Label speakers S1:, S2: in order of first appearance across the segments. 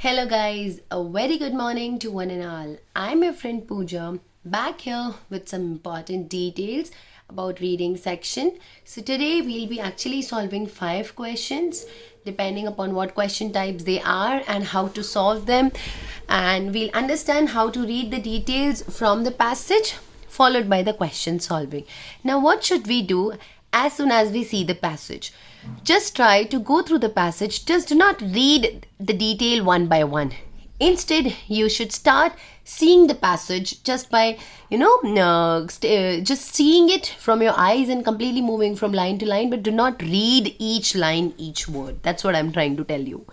S1: Hello guys, a very good morning to one and all. I'm your friend Pooja, back here with some important details about reading section. So today we'll be actually solving 5 questions depending upon what question types they are and how to solve them, and we'll understand how to read the details from the passage followed by the question solving. Now what should we do as soon as we see the passage? Just try to go through the passage. Just do not read the detail one by one. Instead, you should start seeing the passage just by, just seeing it from your eyes and completely moving from line to line, but do not read each line, each word. That's what I'm trying to tell you.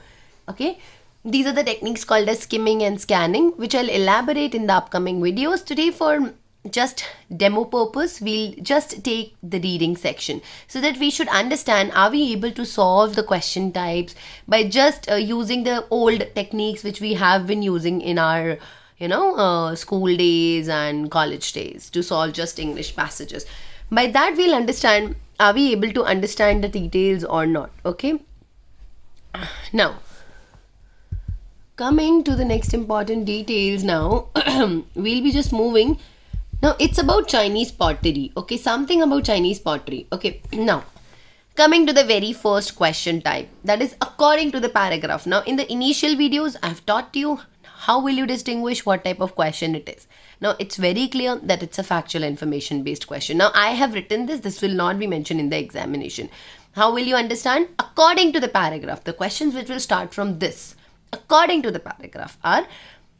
S1: Okay? These are the techniques called as skimming and scanning, which I'll elaborate in the upcoming videos. Today, for just demo purpose, we'll just take the reading section so that we should understand, are we able to solve the question types by just using the old techniques which we have been using in our school days and college days to solve just English passages. By that we'll understand, are we able to understand the details or not. Okay, now coming to the next important details. Now we'll be just moving. Now, it's about Chinese pottery. Okay, something about Chinese pottery. Okay, now, coming to the very first question type. That is according to the paragraph. Now, in the initial videos, I've taught you how will you distinguish what type of question it is. Now, it's very clear that it's a factual information based question. Now, I have written this. This will not be mentioned in the examination. How will you understand? According to the paragraph. The questions which will start from this, according to the paragraph, are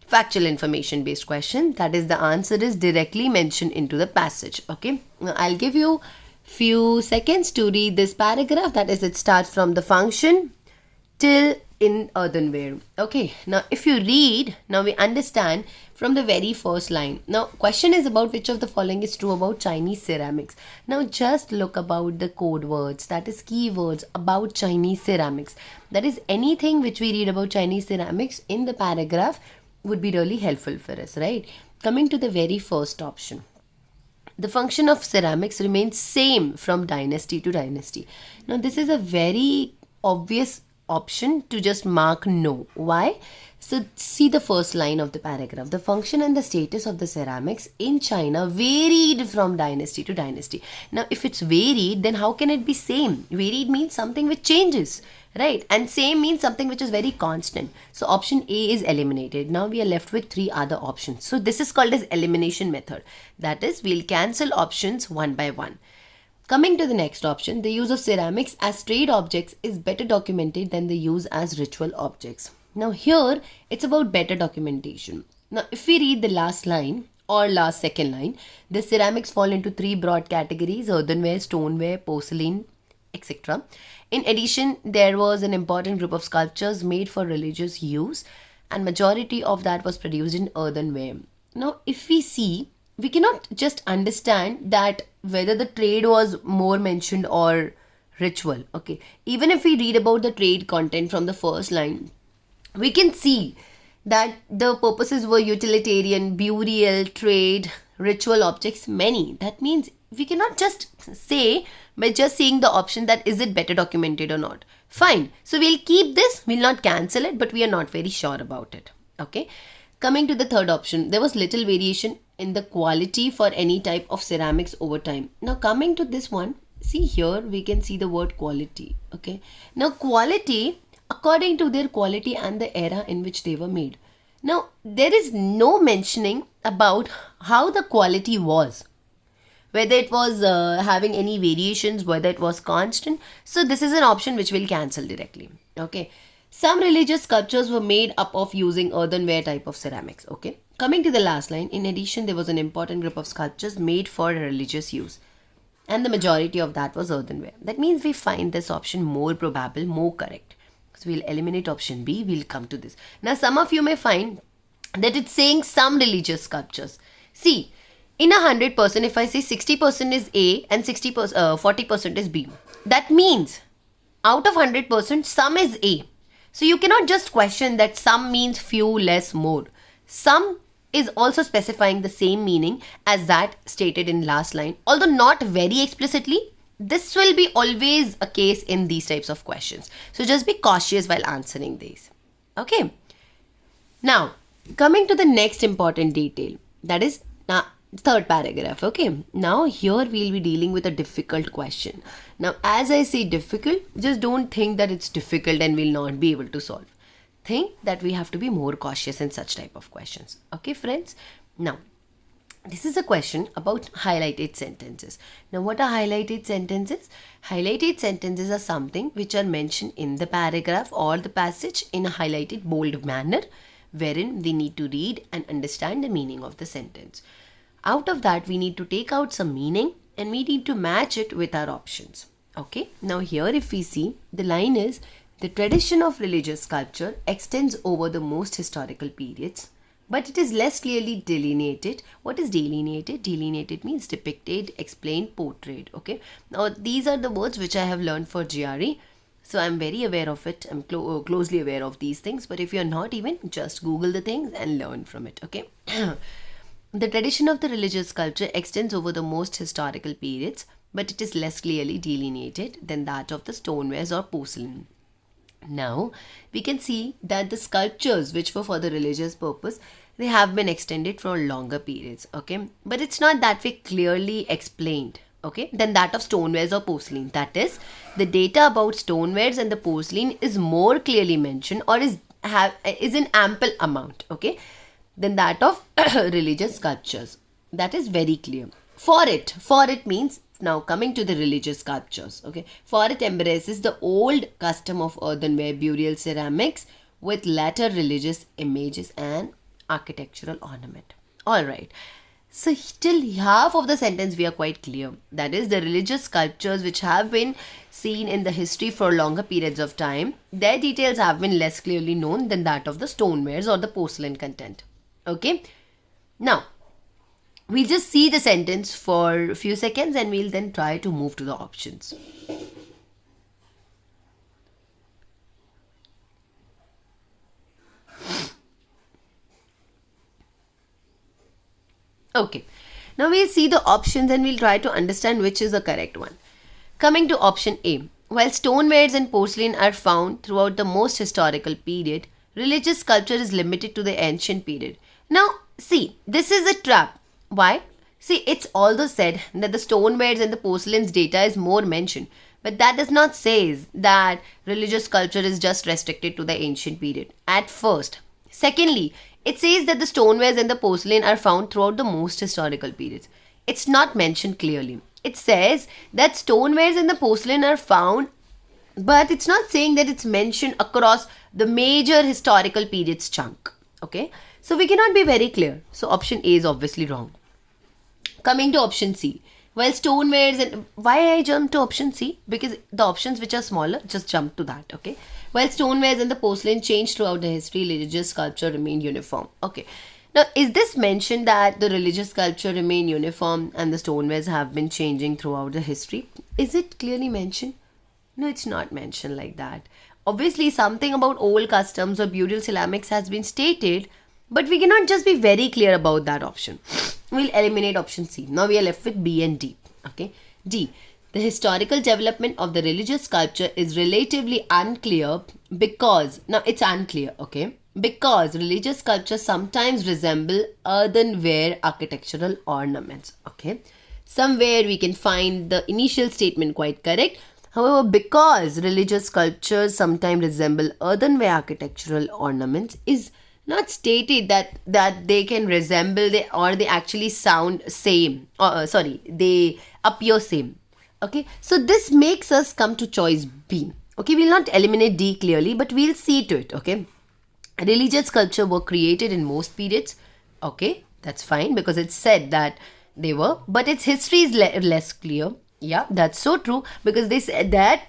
S1: factual information based question. That is, the answer is directly mentioned into the passage. Okay, now I'll give you few seconds to read this paragraph. That is, it starts from the function till in earthenware. Okay, now if you read, now we understand from the very first line. Now question is about which of the following is true about Chinese ceramics. Now just look about the code words, that is keywords about Chinese ceramics. That is, anything which we read about Chinese ceramics in the paragraph would be really helpful for us, right? Coming to the very first option, the function of ceramics remains same from dynasty to dynasty. Now this is a very obvious option to just mark no. Why? So see the first line of the paragraph. The function and the status of the ceramics in China varied from dynasty to dynasty. Now if it's varied, then how can it be same? Varied means something which changes, right? And same means something which is very constant. So option A is eliminated. Now we are left with 3 other options. So this is called as elimination method. That is, we'll cancel options one by one. Coming to the next option, the use of ceramics as trade objects is better documented than the use as ritual objects. Now here, it's about better documentation. Now if we read the last line or last second line, the ceramics fall into 3 broad categories: earthenware, stoneware, porcelain, etc. In addition, there was an important group of sculptures made for religious use, and majority of that was produced in earthenware. Now if we see, we cannot just understand that whether the trade was more mentioned or ritual. Okay, even if we read about the trade content from the first line, we can see that the purposes were utilitarian, burial, trade, ritual objects, many. That means we cannot just say by just seeing the option that is it better documented or not. Fine. So we'll keep this, we'll not cancel it, but we are not very sure about it. Okay. Coming to the third option, there was little variation in the quality for any type of ceramics over time. Now coming to this one, see here we can see the word quality. Okay. Now quality, according to their quality and the era in which they were made. Now there is no mentioning about how the quality was, whether it was having any variations, whether it was constant. So this is an option which will cancel directly. Okay. Some religious sculptures were made up of using earthenware type of ceramics. Okay. Coming to the last line, in addition, there was an important group of sculptures made for religious use, and the majority of that was earthenware. That means we find this option more probable, more correct. So we'll eliminate option B. We'll come to this. Now some of you may find that it's saying some religious sculptures. See, in 100%, if I say 60% is A and 40% is B, that means out of 100%, some is A. So you cannot just question that some means few, less, more. Some is also specifying the same meaning as that stated in last line, although not very explicitly. This will be always a case in these types of questions. So just be cautious while answering these. Okay. Now, coming to the next important detail, that is third paragraph. Okay, now here we'll be dealing with a difficult question. Now, as I say difficult, just don't think that it's difficult and we'll not be able to solve. Think that we have to be more cautious in such type of questions. Okay, friends? Now, this is a question about highlighted sentences. Now, what are highlighted sentences? Highlighted sentences are something which are mentioned in the paragraph or the passage in a highlighted bold manner, wherein we need to read and understand the meaning of the sentence. Out of that, we need to take out some meaning and we need to match it with our options. Okay, now here if we see, the line is, the tradition of religious sculpture extends over the most historical periods, but it is less clearly delineated. What is delineated? Delineated means depicted, explained, portrayed. Okay. Now, these are the words which I have learned for GRE. So, I'm very aware of it. I'm closely aware of these things. But if you're not even, just Google the things and learn from it. Okay. The tradition of the religious sculpture extends over the most historical periods, but it is less clearly delineated than that of the stonewares or porcelain. Now, we can see that the sculptures which were for the religious purpose, they have been extended for longer periods, okay? But it's not that way clearly explained, okay, than that of stonewares or porcelain. That is, the data about stonewares and the porcelain is more clearly mentioned or is in ample amount, okay, than that of religious sculptures. That is very clear. For it means, now coming to the religious sculptures, okay, for it embraces the old custom of earthenware burial ceramics with later religious images and architectural ornament. Alright, so till half of the sentence we are quite clear. That is, the religious sculptures which have been seen in the history for longer periods of time, their details have been less clearly known than that of the stonewares or the porcelain content. Okay, now we'll just see the sentence for a few seconds and we'll then try to move to the options. Okay, now we'll see the options and we'll try to understand which is the correct one. Coming to option A, while stonewares and porcelain are found throughout the most historical period, religious sculpture is limited to the ancient period. Now, see, this is a trap. Why? See, it's although said that the stonewares and the porcelain's data is more mentioned, but that does not say that religious sculpture is just restricted to the ancient period at first. Secondly, it says that the stonewares and the porcelain are found throughout the most historical periods. It's not mentioned clearly. It says that stonewares and the porcelain are found, but it's not saying that it's mentioned across the major historical periods chunk. Okay, so we cannot be very clear. So option A is obviously wrong. Coming to option C, while stonewares and why I jump to option C? Because the options which are smaller, just jump to that. Okay, while stonewares and the porcelain changed throughout the history, religious sculpture remained uniform. Okay, now is this mentioned that the religious sculpture remained uniform and the stonewares have been changing throughout the history? Is it clearly mentioned? No, it's not mentioned like that. Obviously, something about old customs or burial ceramics has been stated, but we cannot just be very clear about that option. We'll eliminate option C. Now we are left with B and D. Okay. D. The historical development of the religious sculpture is relatively unclear because, now it's unclear, okay, because religious sculptures sometimes resemble earthenware architectural ornaments, okay. Somewhere we can find the initial statement quite correct. However, because religious sculptures sometimes resemble earthenware architectural ornaments is not stated that they can resemble or they actually sound same, they appear same. Okay, so this makes us come to choice B. Okay, we'll not eliminate D clearly, but we'll see to it. Okay, religious sculpture were created in most periods. Okay, that's fine because it's said that they were, but its history is less clear. Yeah, that's so true because they said that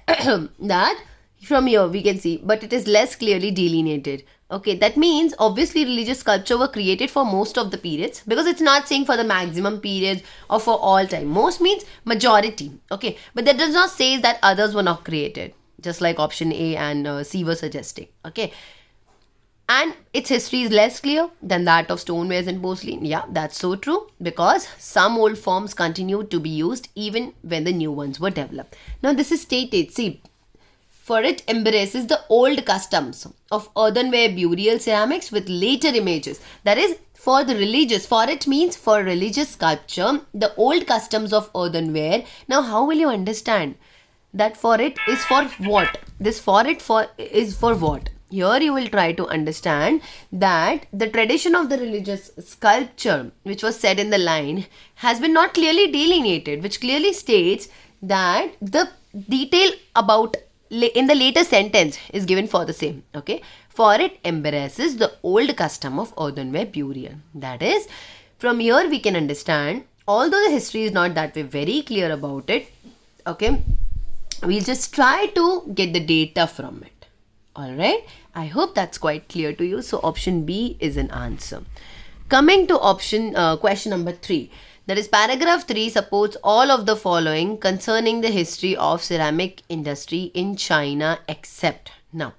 S1: that from here we can see, but it is less clearly delineated. Okay, that means obviously religious sculpture were created for most of the periods because it's not saying for the maximum periods or for all time. Most means majority. Okay, but that does not say that others were not created, just like option A and C were suggesting. Okay, and its history is less clear than that of stonewares and porcelain. Yeah, that's so true because some old forms continued to be used even when the new ones were developed. Now this is stated. See, for it embraces the old customs of earthenware burial ceramics with later images. That is, for the religious, for it means for religious sculpture, the old customs of earthenware. Now, how will you understand that for it is for what? This for it for is for what? Here you will try to understand that the tradition of the religious sculpture, which was said in the line, has been not clearly delineated, which clearly states that the detail about in the later sentence is given for the same. Okay, for it embraces the old custom of earthenware burial. That is, from here we can understand, although the history is not that way very clear about it, okay, we'll just try to get the data from it. Alright, I hope that's quite clear to you. So option B is an answer. Coming to question number 3. That is, paragraph 3 supports all of the following concerning the history of ceramic industry in China except. Now,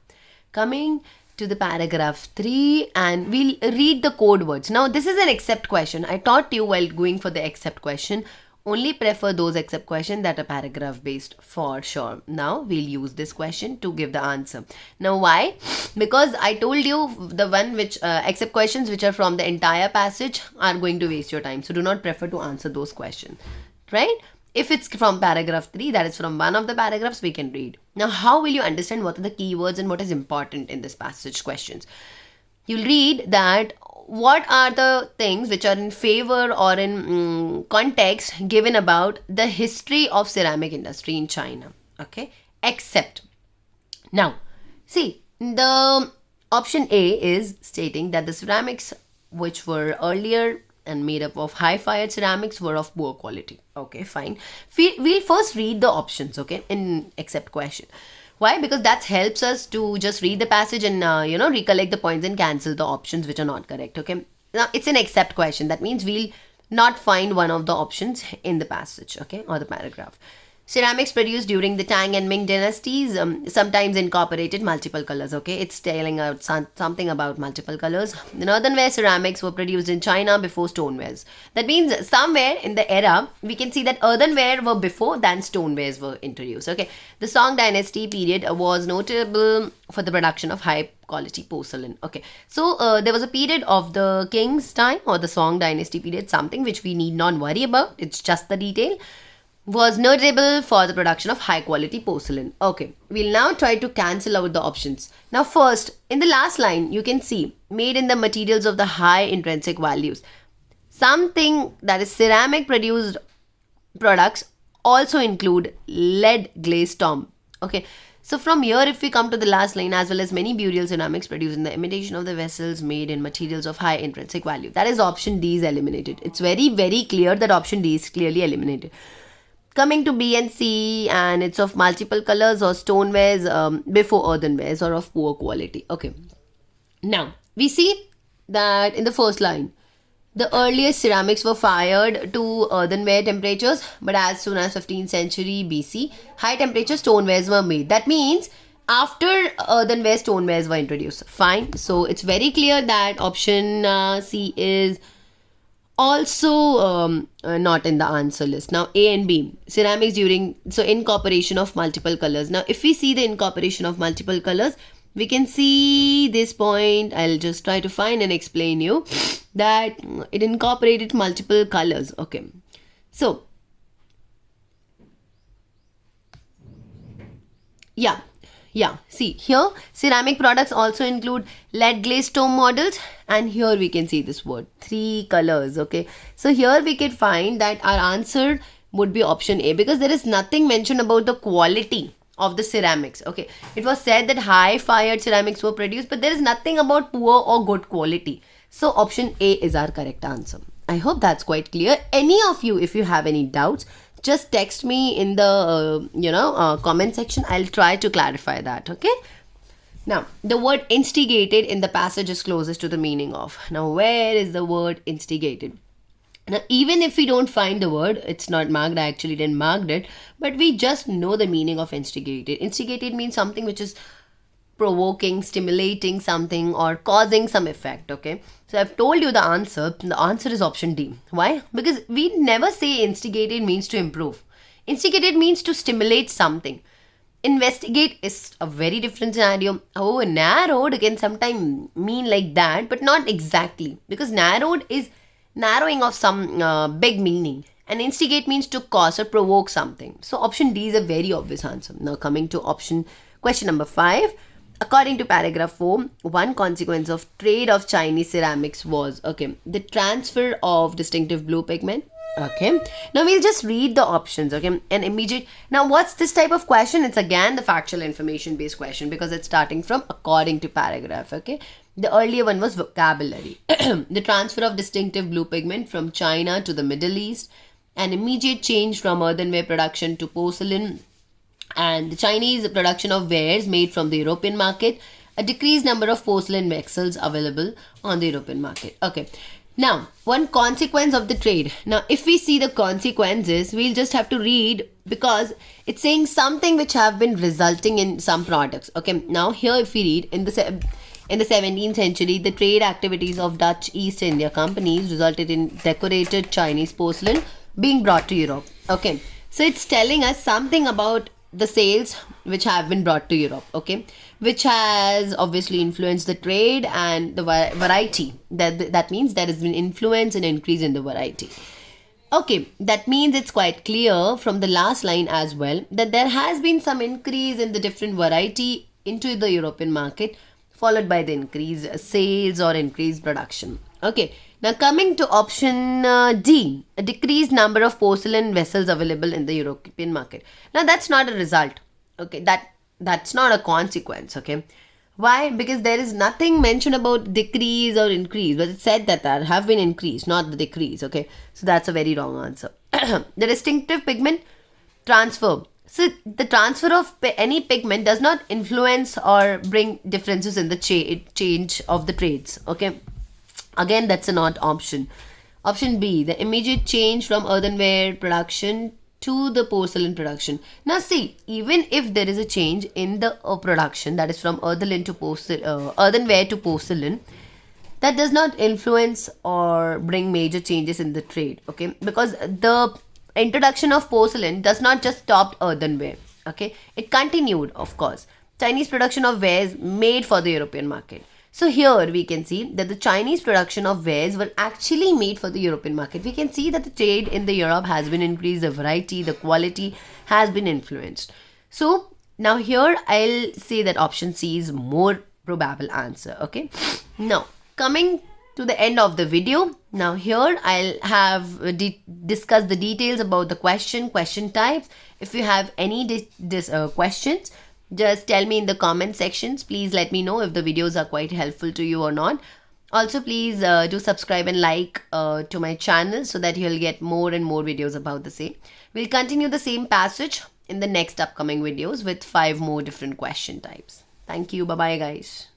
S1: coming to the paragraph 3, and we'll read the code words. Now, this is an except question. I taught you while going for the except question, only prefer those except questions that are paragraph based for sure. Now we'll use this question to give the answer. Now why? Because I told you the one which except questions which are from the entire passage are going to waste your time. So do not prefer to answer those questions, right? If it's from paragraph 3, that is from one of the paragraphs, we can read. Now how will you understand what are the keywords and what is important in this passage questions? You'll read that what are the things which are in favor or in context given about the history of ceramic industry in China. Okay, except. Now, see, the option A is stating that the ceramics which were earlier and made up of high-fired ceramics were of poor quality. Okay, fine. We'll first read the options, okay, in except question. Why? Because that helps us to just read the passage and, recollect the points and cancel the options which are not correct. Okay. Now, it's an except question. That means we'll not find one of the options in the passage, okay, or the paragraph. Ceramics produced during the Tang and Ming dynasties sometimes incorporated multiple colors. Okay, it's telling out something about multiple colors. The earthenware ceramics were produced in China before stonewares. That means somewhere in the era we can see that earthenware were before than stonewares were introduced. Okay, the Song dynasty period was notable for the production of high quality porcelain. Okay, so there was a period of the king's time or the Song dynasty period, something which we need not worry about. It's just the detail. Was notable for the production of high quality porcelain. Okay, we'll now try to cancel out the options. Now first, in the last line, you can see made in the materials of the high intrinsic values. Something that is ceramic produced products also include lead glazed tomb. Okay, so from here if we come to the last line, as well as many burial ceramics produced in the imitation of the vessels made in materials of high intrinsic value. That is option D is eliminated. It's very, very clear that option D is clearly eliminated. Coming to B and C, and it's of multiple colors or stonewares before earthenwares or of poor quality. Okay. Now, we see that in the first line, the earliest ceramics were fired to earthenware temperatures, but as soon as 15th century BC, high temperature stonewares were made. That means after earthenware, stonewares were introduced. Fine. So, it's very clear that option C is also not in the answer list. Now A and B, ceramics during, so incorporation of multiple colors. Now if we see the incorporation of multiple colors, we can see this point. I'll just try to find and explain you that it incorporated multiple colors. Okay, so yeah, see here ceramic products also include lead glazed tomb models, and here we can see this word 3 colors. Okay, so here we can find that our answer would be option A, because there is nothing mentioned about the quality of the ceramics. Okay, it was said that high fired ceramics were produced, but there is nothing about poor or good quality. So option A is our correct answer. I hope that's quite clear. Any of you, if you have any doubts, just text me in the comment section. I'll try to clarify that. Okay, now the word instigated in the passage is closest to the meaning of. Now where is the word instigated? Now even if we don't find the word, it's not marked. I actually didn't mark it, but we just know the meaning of instigated. Instigated means something which is provoking, stimulating something, or causing some effect. Okay, so I've told you the answer. The answer is option D. Why? Because we never say instigated means to improve. Instigated means to stimulate something. Investigate is a very different scenario. However, narrowed can sometimes mean like that, but not exactly, because narrowed is narrowing of some big meaning, and instigate means to cause or provoke something. So option D is a very obvious answer. Now coming to question number 5. According to paragraph 4, one consequence of trade of Chinese ceramics was, okay, the transfer of distinctive blue pigment. Okay, now we'll just read the options. Okay, an immediate. Now, what's this type of question? It's again the factual information based question, because it's starting from according to paragraph. Okay, the earlier one was vocabulary. The transfer of distinctive blue pigment from China to the Middle East, an immediate change from earthenware production to porcelain, and the Chinese production of wares made from the European market, a decreased number of porcelain vessels available on the European market. Okay. Now, one consequence of the trade. Now, if we see the consequences, we'll just have to read, because it's saying something which have been resulting in some products. Okay. Now, here if we read, in the 17th century, the trade activities of Dutch East India companies resulted in decorated Chinese porcelain being brought to Europe. Okay. So, it's telling us something about the sales which have been brought to Europe, okay, which has obviously influenced the trade and the variety. That means there has been influence and increase in the variety. Okay, that means it's quite clear from the last line as well that there has been some increase in the different variety into the European market, followed by the increased sales or increased production. Okay, now coming to option D, a decreased number of porcelain vessels available in the European market. Now that's not a result. Okay, that's not a consequence. Okay, why? Because there is nothing mentioned about decrease or increase, but it said that there have been increase, not the decrease. Okay, so that's a very wrong answer. The distinctive pigment transfer. So the transfer of any pigment does not influence or bring differences in the change of the trades. Okay. Again, that's a not option. Option B, the immediate change from earthenware production to the porcelain production. Now see, even if there is a change in the production, that is from earthenware to porcelain, that does not influence or bring major changes in the trade. Okay, because the introduction of porcelain does not just stop earthenware. Okay, it continued, of course. Chinese production of wares made for the European market. So here we can see that the Chinese production of wares were actually made for the European market. We can see that the trade in the Europe has been increased, the variety, the quality has been influenced. So now here I'll say that option C is more probable answer. Okay. Now coming to the end of the video. Now here I'll have discuss the details about the question types. If you have any questions, just tell me in the comment sections. Please let me know if the videos are quite helpful to you or not. Also, please do subscribe and like to my channel so that you'll get more and more videos about the same. We'll continue the same passage in the next upcoming videos with 5 more different question types. Thank you. Bye-bye, guys.